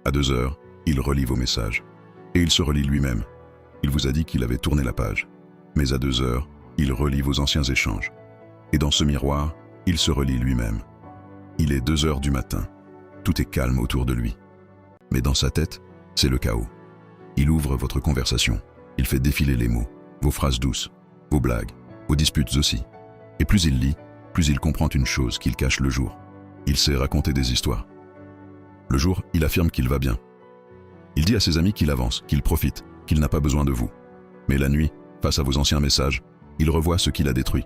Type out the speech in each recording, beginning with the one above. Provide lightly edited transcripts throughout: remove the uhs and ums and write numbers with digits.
À 2 heures, il relit vos messages. Et il se relit lui-même. Il vous a dit qu'il avait tourné la page. Mais à 2 heures, il relit vos anciens échanges. Et dans ce miroir, il se relit lui-même. Il est 2 heures du matin. Tout est calme autour de lui. Mais dans sa tête, c'est le chaos. Il ouvre votre conversation. Il fait défiler les mots, vos phrases douces, vos blagues, vos disputes aussi. Et plus il lit, plus il comprend une chose qu'il cache le jour. Il sait raconter des histoires. Le jour, il affirme qu'il va bien. Il dit à ses amis qu'il avance, qu'il profite, qu'il n'a pas besoin de vous. Mais la nuit, face à vos anciens messages, il revoit ce qu'il a détruit.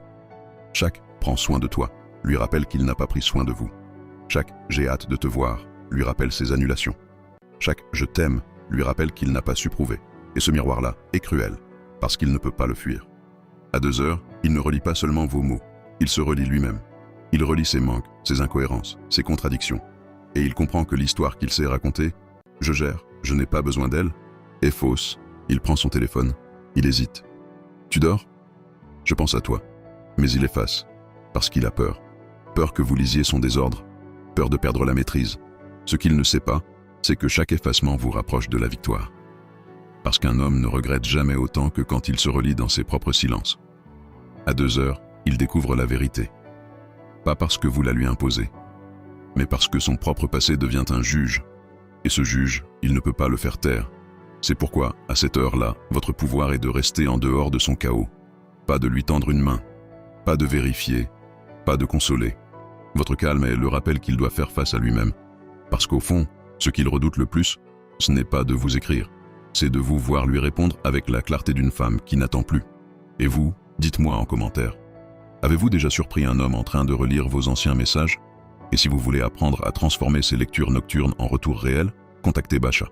Chaque « prends soin de toi » lui rappelle qu'il n'a pas pris soin de vous. Chaque « j'ai hâte de te voir » lui rappelle ses annulations. Chaque « je t'aime » lui rappelle qu'il n'a pas su prouver. Et ce miroir-là est cruel, parce qu'il ne peut pas le fuir. À 2 heures, il ne relit pas seulement vos mots, il se relit lui-même. Il relit ses manques, ses incohérences, ses contradictions. Et il comprend que l'histoire qu'il s'est racontée, « je gère, je n'ai pas besoin d'elle », est fausse. Il prend son téléphone, il hésite. « Tu dors ?» ?»« Je pense à toi. » Mais il efface, parce qu'il a peur. Peur que vous lisiez son désordre, peur de perdre la maîtrise. Ce qu'il ne sait pas, c'est que chaque effacement vous rapproche de la victoire. Parce qu'un homme ne regrette jamais autant que quand il se relit dans ses propres silences. À 2 heures, il découvre la vérité. Pas parce que vous la lui imposez, mais parce que son propre passé devient un juge. Et ce juge, il ne peut pas le faire taire. C'est pourquoi, à cette heure-là, votre pouvoir est de rester en dehors de son chaos. Pas de lui tendre une main, pas de vérifier, pas de consoler. Votre calme est le rappel qu'il doit faire face à lui-même. Parce qu'au fond, ce qu'il redoute le plus, ce n'est pas de vous écrire, c'est de vous voir lui répondre avec la clarté d'une femme qui n'attend plus. Et vous, dites-moi en commentaire. Avez-vous déjà surpris un homme en train de relire vos anciens messages? Et si vous voulez apprendre à transformer ces lectures nocturnes en retours réels, contactez Bacha.